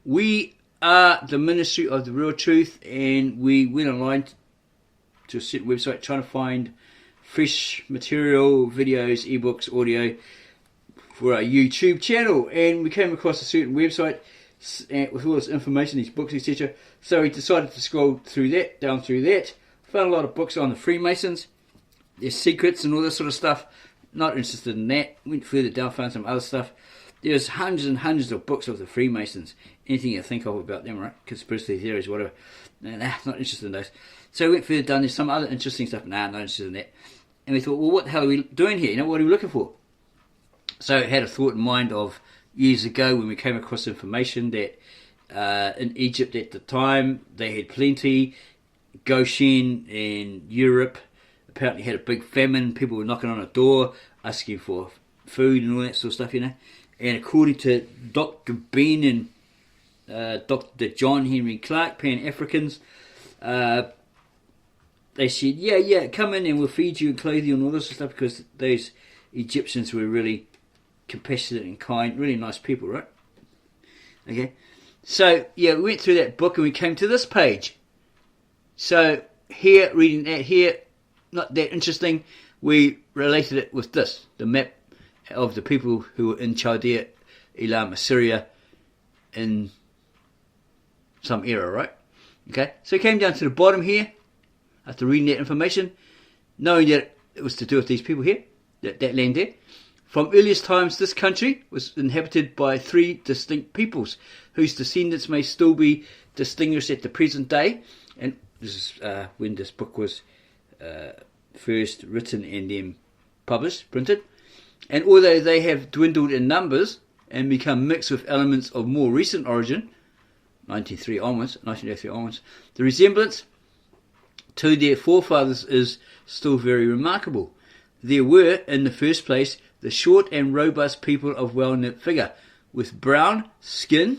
We are the Ministry of the Real Truth, and we went online to a certain website trying to find fresh material, videos, ebooks, audio for our YouTube channel, and we came across a certain website with all this information, these books, etc. So we decided to scroll through that, down through that. Found a lot of books on the Freemasons, their secrets and all this sort of stuff. Not interested in that. Went further down, found some other stuff. There's hundreds and hundreds of books of the Freemasons. Anything you think of about them, right? Conspiracy theories, whatever. Nah, not interested in those. So we went further down. There's some other interesting stuff. Nah, not interested in that. And we thought, well, what the hell are we doing here? You know, what are we looking for? So I had a thought in mind of years ago when we came across information that in Egypt at the time they had plenty. Goshen in Europe apparently had a big famine. People were knocking on a door asking for food and all that sort of stuff, you know. And according to Dr. Bean and Dr. John Henry Clark, Pan-Africans, they said, yeah, come in and we'll feed you and clothe you and all this sort of stuff, because those Egyptians were really compassionate and kind, really nice people, right? Okay. So, yeah, we went through that book and we came to this page. So, here, reading that here, not that interesting, we related it with this, the map of the people who were in Chaldea, Elam, Assyria, in some era, right? Okay, so we came down to the bottom here, after reading that information, knowing that it was to do with these people here, that land there. From earliest times, this country was inhabited by 3 distinct peoples, whose descendants may still be distinguished at the present day. And this is when this book was first written and then published, printed. And although they have dwindled in numbers and become mixed with elements of more recent origin, 1903 onwards, the resemblance to their forefathers is still very remarkable. There were, in the first place, the short and robust people of well-knit figure, with brown skin.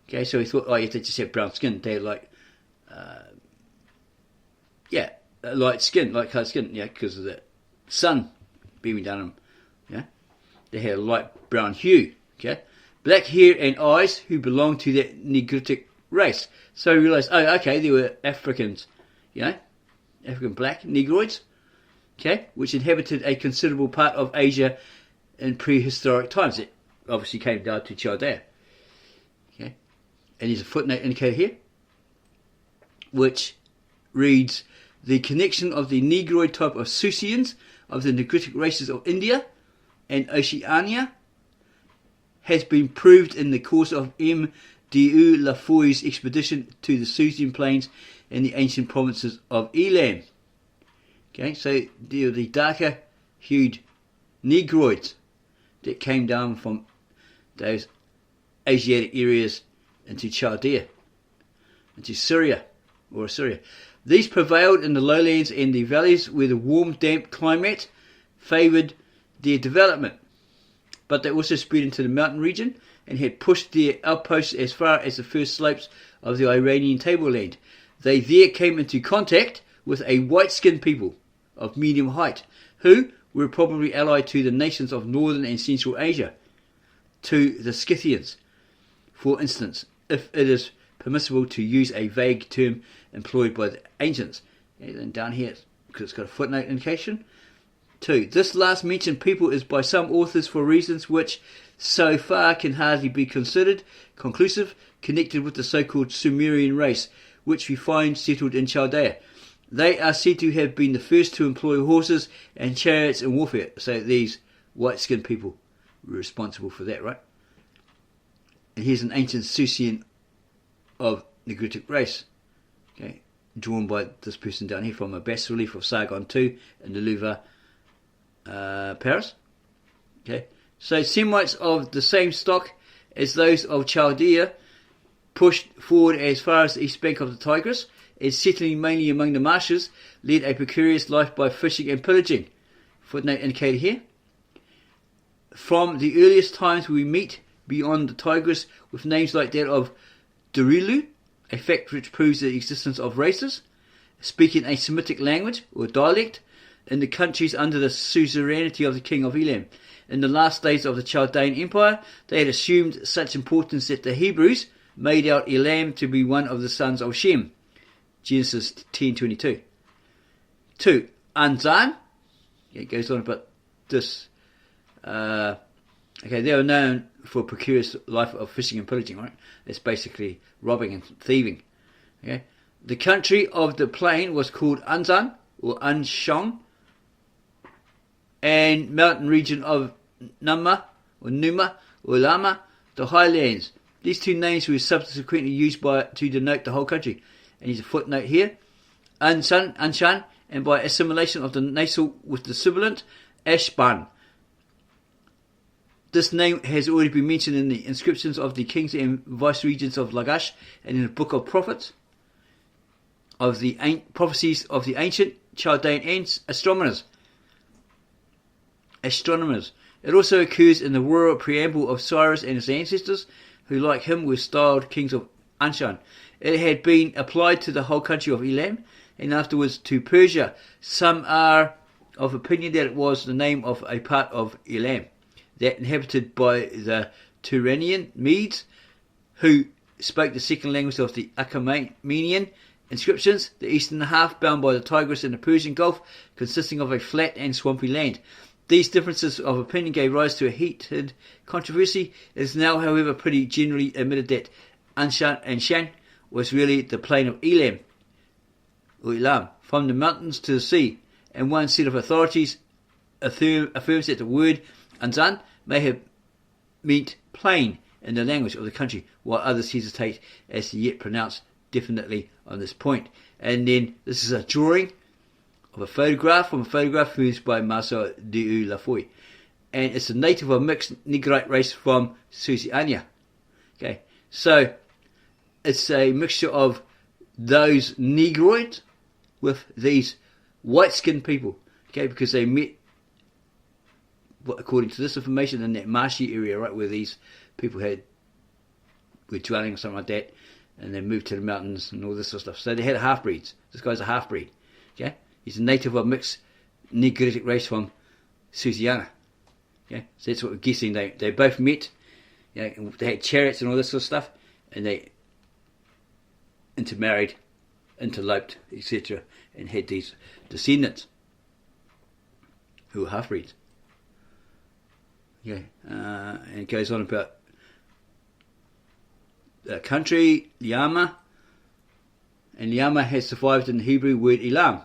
Okay, so we thought, they just have brown skin. They had light skin, light coloured skin, because of the sun beaming down them. Yeah, they had a light brown hue. Okay, black hair and eyes, who belonged to that Negritic race. So we realised, they were Africans, African black Negroids, which inhabited a considerable part of Asia in prehistoric times. It obviously came down to Chaldea. Okay, and there's a footnote indicated here, which reads, the connection of the Negroid type of Susians of the Negritic races of India and Oceania has been proved in the course of M. de Lafoy's expedition to the Susian plains and the ancient provinces of Elam. Okay, so the darker hued Negroids that came down from those Asiatic areas into Chaldea, into Syria or Assyria. These prevailed in the lowlands and the valleys where the warm, damp climate favoured their development. But they also spread into the mountain region and had pushed their outposts as far as the first slopes of the Iranian tableland. They there came into contact with a white-skinned people of medium height, who were probably allied to the nations of northern and central Asia, to the Scythians, for instance, if it is permissible to use a vague term employed by the ancients. And then down here, because it's got a footnote indication. 2. This last mentioned people is by some authors, for reasons which so far can hardly be considered conclusive, connected with the so-called Sumerian race, which we find settled in Chaldea. They are said to have been the first to employ horses and chariots in warfare. So these white-skinned people were responsible for that, right? And here's an ancient Susian of Negritic race, okay, drawn by this person down here from a bas-relief of Sargon II in the Louvre, Paris. Okay, so Semites of the same stock as those of Chaldea pushed forward as far as the east bank of the Tigris, and settling mainly among the marshes, led a precarious life by fishing and pillaging. Footnote indicated here. From the earliest times we meet beyond the Tigris with names like that of Durilu, a fact which proves the existence of races speaking a Semitic language or dialect in the countries under the suzerainty of the king of Elam. In the last days of the Chaldean Empire, they had assumed such importance that the Hebrews made out Elam to be one of the sons of Shem. Genesis 10:22. 2. Anzan. It goes on about this. They were known for a precarious life of fishing and pillaging, right? It's basically robbing and thieving. Okay. The country of the plain was called Anzan, or Anshon, and mountain region of Numa, or Lama, the highlands. These two names were subsequently used to denote the whole country. And here's a footnote here. Anshan, and by assimilation of the nasal with the sibilant, Ashban. This name has already been mentioned in the inscriptions of the kings and vice-regents of Lagash and in the Book of Prophets, of the prophecies of the ancient Chaldean astronomers. It also occurs in the royal preamble of Cyrus and his ancestors, who like him were styled kings of Anshan. It had been applied to the whole country of Elam and afterwards to Persia. Some are of opinion that it was the name of a part of Elam, that inhabited by the Turanian Medes, who spoke the second language of the Achaemenian inscriptions, the eastern half bound by the Tigris and the Persian Gulf, consisting of a flat and swampy land. These differences of opinion gave rise to a heated controversy. It is now, however, pretty generally admitted that Anshan was really the plain of Elam, or Elam, from the mountains to the sea, and one set of authorities affirms that the word Anzan may have meant plain in the language of the country, while others hesitate as to yet pronounce definitely on this point. And then this is a drawing of a photograph used by Marcel de Lafoy, and it's a native of mixed Negrite race from Susiania. Okay, so it's a mixture of those Negroids with these white-skinned people. Okay, because they met, according to this information, in that marshy area, right, where these people were dwelling or something like that, and they moved to the mountains and all this sort of stuff. So they had half-breeds. This guy's a half-breed. Okay, he's a native of mixed Negritic race from Susiana. Okay, so that's what we're guessing. They both met. And they had chariots and all this sort of stuff, and they intermarried, interloped, etc., and had these descendants who were half-breeds. Okay, and it goes on about the country, Yama, and Yama has survived in the Hebrew word Elam.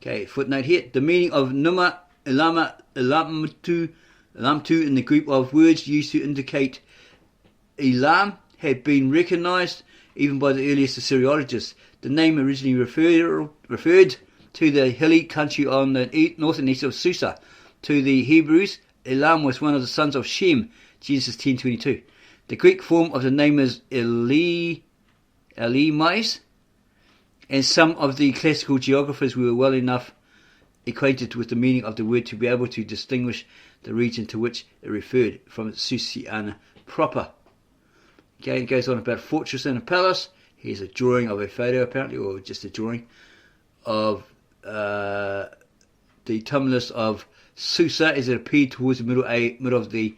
Okay, footnote here. The meaning of Numa, Elama, Elamtu in the group of words used to indicate Elam had been recognized even by the earliest Assyriologists. The name originally referred to the hilly country on the north and east of Susa. To the Hebrews, Elam was one of the sons of Shem, Genesis 10:22. The Greek form of the name is Elimais, and some of the classical geographers were well enough acquainted with the meaning of the word to be able to distinguish the region to which it referred from Susiana proper. Okay, it goes on about a fortress and a palace. Here's a drawing of a photo, apparently, or just a drawing of the tumulus of Susa as it appeared towards the middle of the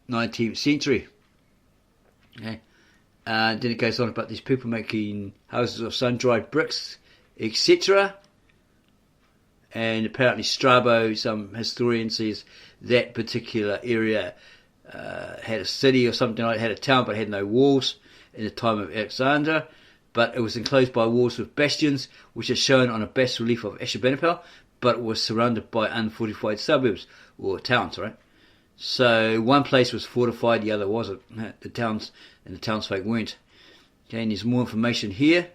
19th century. Okay. Then it goes on about these people making houses of sun-dried bricks, etc. And apparently Strabo, some historian, says that particular area had a city or something like it, had a town but had no walls in the time of Alexander, but it was enclosed by walls with bastions, which are shown on a bas relief of Ashurbanipal, but it was surrounded by unfortified suburbs or towns, right? So one place was fortified, the other wasn't. The towns and the townsfolk weren't. Okay, and there's more information here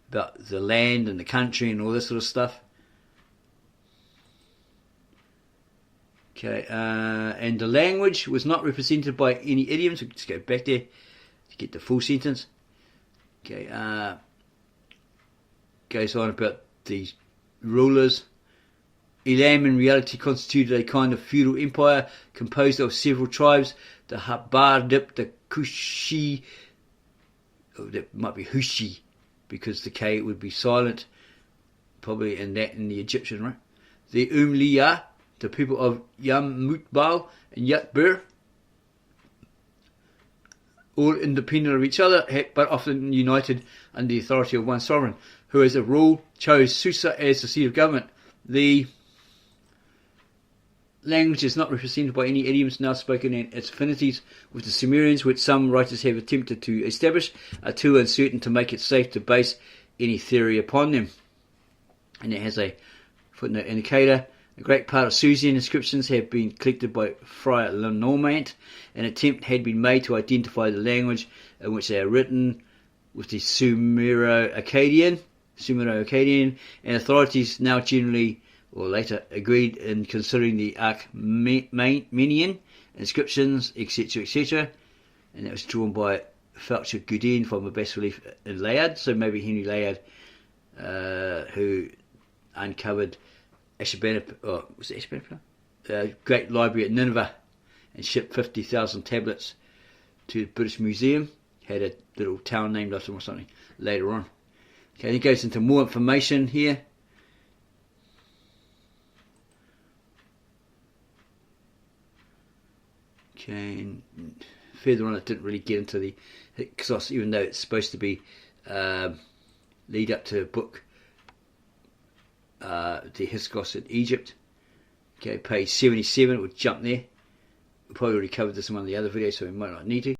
about the land and the country and all this sort of stuff. Okay, and the language was not represented by any idioms. We'll just go back there to get the full sentence. Okay, goes on about these rulers. Elam in reality constituted a kind of feudal empire composed of several tribes, the Habardip, the Kushi, that might be Hushi, because the K would be silent, probably in the Egyptian, right? The Umliya, the people of Yamutbal and Yatbur, all independent of each other, but often united under the authority of one sovereign, who as a rule chose Susa as the seat of government. The language is not represented by any idioms now spoken, and its affinities with the Sumerians, which some writers have attempted to establish, are too uncertain to make it safe to base any theory upon them. And it has a footnote indicator. A great part of Susian inscriptions have been collected by Friar Lenormant. An attempt had been made to identify the language in which they are written with the Sumero-Akkadian, and authorities now generally, or later, agreed in considering the Achaemenian inscriptions, etc., etc. And that was drawn by Felcher Gudin from a bas relief in Layard. So maybe Henry Layard, who uncovered Ashurbanipal, great library at Nineveh, and shipped 50,000 tablets to the British Museum. Had a little town named after him or something later on. Okay, then it goes into more information here. Okay, and further on it didn't really get into the Hyksos, even though it's supposed to be lead up to a book, the Hyskos in Egypt. Okay, page 77, we'll jump there. We probably already covered this in one of the other videos, so we might not need to.